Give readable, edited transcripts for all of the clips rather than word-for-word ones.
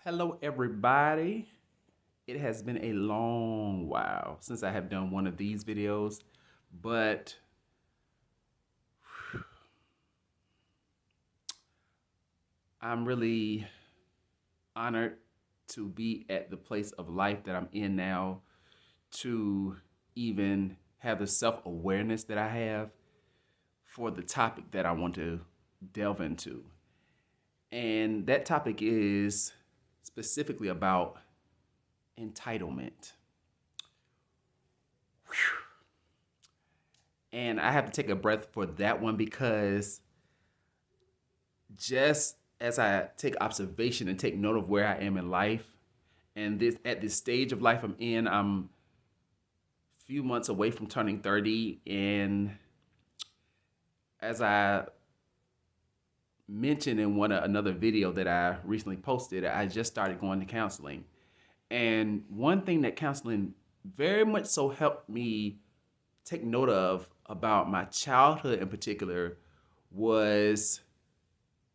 Hello, everybody. It has been a long while since I have done one of these videos, but I'm really honored to be at the place of life that I'm in now, to even have the self awareness that I have for the topic that I want to delve into. And that topic is specifically about entitlement. And I have to take a breath for that one because just as I take observation and take note of where I am in life, and this at this stage of life I'm in, I'm a few months away from turning 30. And as I mentioned in another video that I recently posted, I just started going to counseling. And one thing that counseling very much so helped me take note of about my childhood in particular was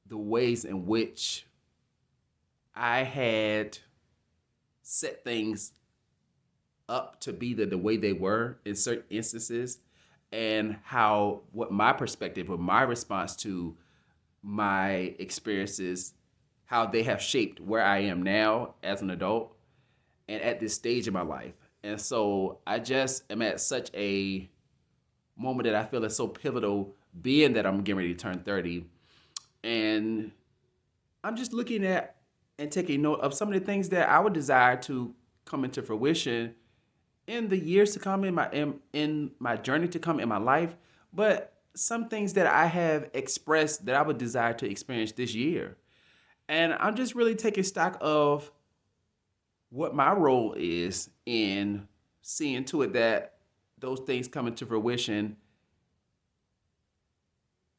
the ways in which I had set things up to be the way they were in certain instances, and how what my perspective or my response to my experiences, how they have shaped where I am now as an adult and at this stage in my life. And so I just am at such a moment that I feel is so pivotal, being that I'm getting ready to turn 30. And I'm just looking at and taking note of some of the things that I would desire to come into fruition in the years to come, in my journey to come in my life, but some things that I have expressed that I would desire to experience this year. And I'm just really taking stock of what my role is in seeing to it that those things come into fruition,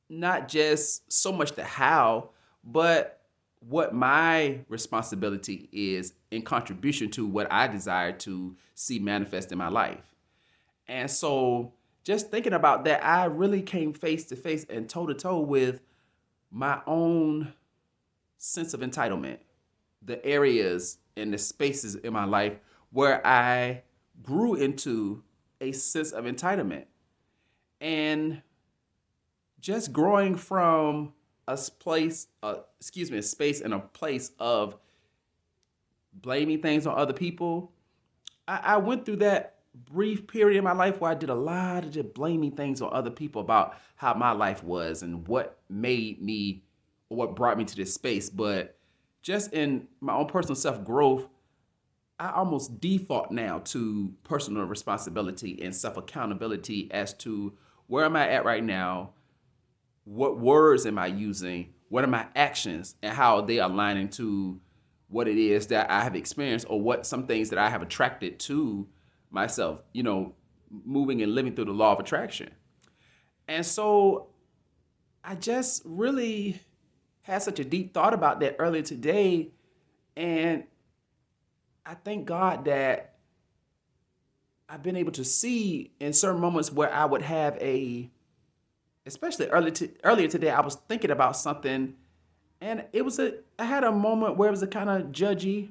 not just so much the how, but what my responsibility is in contribution to what I desire to see manifest in my life. And so just thinking about that, I really came face to face and toe to toe with my own sense of entitlement, the areas and the spaces in my life where I grew into a sense of entitlement. And just growing from a space and a place of blaming things on other people, I went through that brief period in my life where I did a lot of just blaming things on other people about how my life was and what made me or what brought me to this space. But just in my own personal self growth, I almost default now to personal responsibility and self accountability as to where am I at right now, what words am I using, what are my actions, and how are they aligning to what it is that I have experienced, or what some things that I have attracted to myself, moving and living through the law of attraction. And so I just really had such a deep thought about that earlier today. And I thank God that I've been able to see in certain moments where I would have especially earlier today, I was thinking about something, and I had a moment where it was a kind of judgy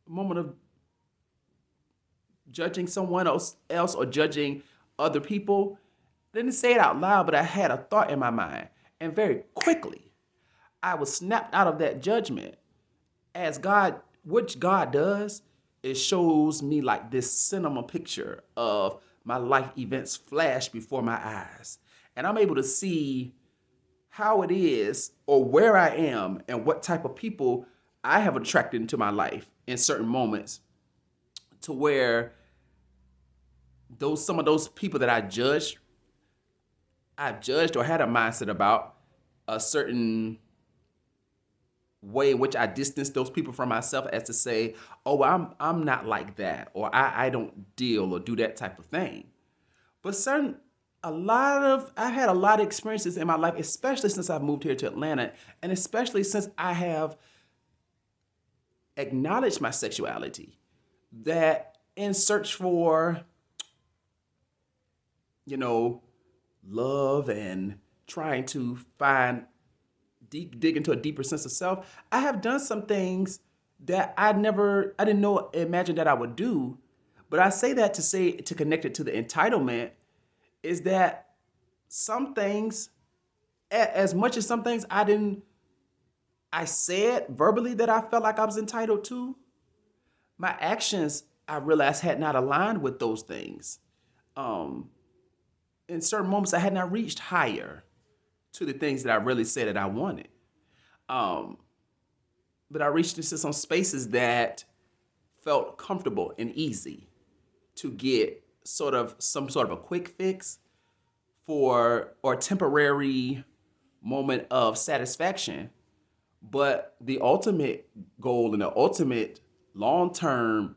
moment of judging someone else or judging other people. I didn't say it out loud, but I had a thought in my mind, and very quickly I was snapped out of that judgment. As God, which God does, it shows me like this cinema picture of my life events flash before my eyes. And I'm able to see how it is or where I am and what type of people I have attracted into my life in certain moments, to where some of those people that I've judged or had a mindset about a certain way in which I distance those people from myself, as to say, oh, I'm not like that, or I don't deal or do that type of thing. But I had a lot of experiences in my life, especially since I've moved here to Atlanta, and especially since I have acknowledged my sexuality, that in search for, love and trying to dig into a deeper sense of self, I have done some things that I didn't imagine that I would do. But I say that to connect it to the entitlement is that some things, as much as some things I said verbally that I felt like I was entitled to, my actions I realized had not aligned with those things. Um, in certain moments, I had not reached higher to the things that I really said that I wanted. Um, but I reached into some spaces that felt comfortable and easy to get some sort of a quick fix for or temporary moment of satisfaction. But the ultimate goal and the ultimate long-term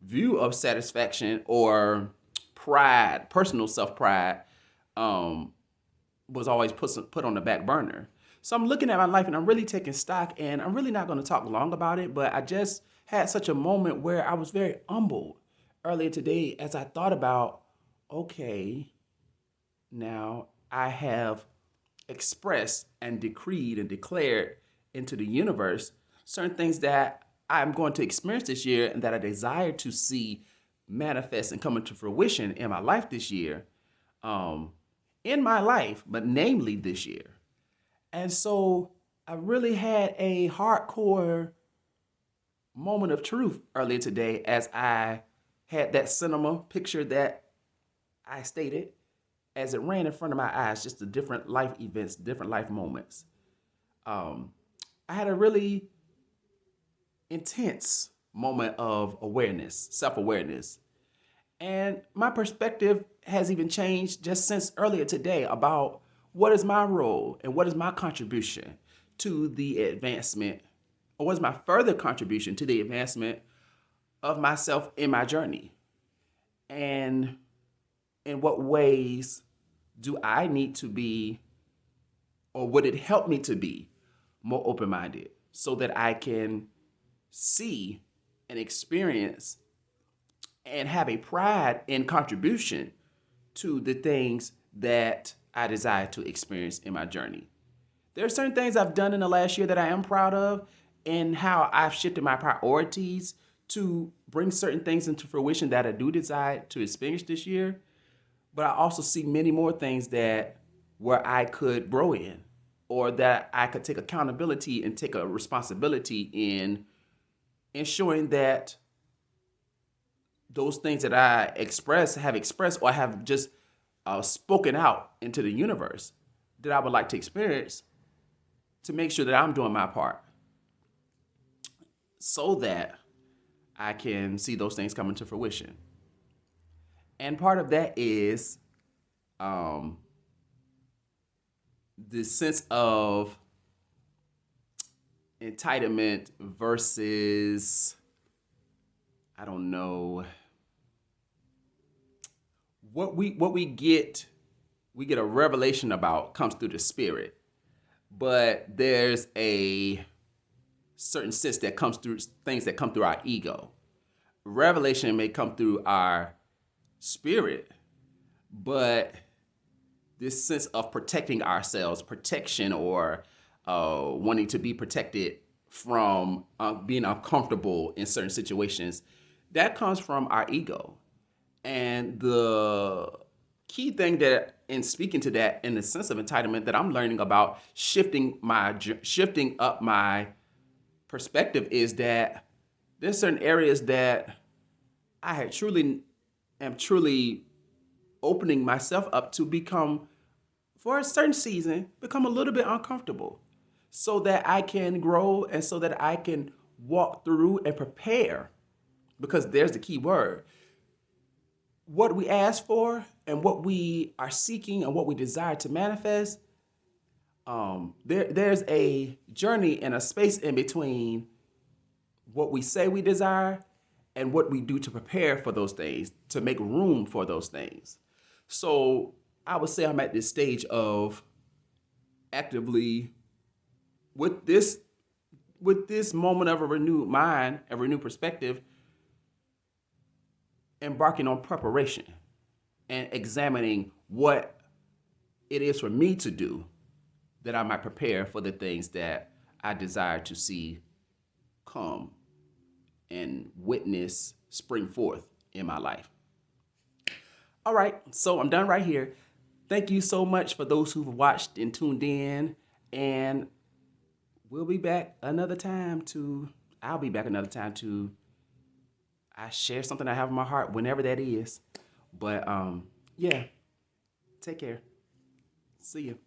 view of satisfaction or pride, personal self-pride, um, was always put on the back burner. So I'm looking at my life and I'm really taking stock, and I'm really not going to talk long about it, but I just had such a moment where I was very humbled earlier today as I thought about, okay, now I have expressed and decreed and declared into the universe certain things that I'm going to experience this year and that I desire to see manifest and come into fruition in my life this year. In my life, but namely this year. And so I really had a hardcore moment of truth earlier today as I had that cinema picture that I stated as it ran in front of my eyes, just the different life events, different life moments. I had a really intense moment of awareness, self-awareness. And my perspective has even changed just since earlier today about what is my role and what is my contribution to the advancement, or what is my further contribution to the advancement of myself in my journey. And in what ways do I need to be, or would it help me to be more open-minded so that I can see and experience and have a pride in contribution to the things that I desire to experience in my journey. There are certain things I've done in the last year that I am proud of, and how I've shifted my priorities to bring certain things into fruition that I do desire to experience this year. But I also see many more things that where I could grow in, or that I could take accountability and take a responsibility in ensuring that those things that I have expressed, or have just spoken out into the universe that I would like to experience, to make sure that I'm doing my part so that I can see those things come into fruition. And part of that is um, the sense of entitlement versus, I don't know, what we get a revelation about comes through the spirit, but there's a certain sense that comes through things that come through our ego. Revelation may come through our spirit, but this sense of protecting ourselves, protection, or wanting to be protected from being uncomfortable in certain situations, that comes from our ego. And the key thing that, in speaking to that, in the sense of entitlement, that I'm learning about shifting up my perspective, is that there's certain areas that am truly opening myself up to become, for a certain season, become a little bit uncomfortable, so that I can grow and so that I can walk through and prepare. Because there's the key word. What we ask for and what we are seeking and what we desire to manifest, there's a journey and a space in between what we say we desire and what we do to prepare for those things, to make room for those things. So I would say I'm at this stage of actively, with this moment of a renewed mind, a renewed perspective, embarking on preparation and examining what it is for me to do, that I might prepare for the things that I desire to see come and witness spring forth in my life. All right, so I'm done right here. Thank you so much for those who've watched and tuned in, and we'll be back another time to, I'll be back another time to, I share something I have in my heart whenever that is. But yeah, take care. See you.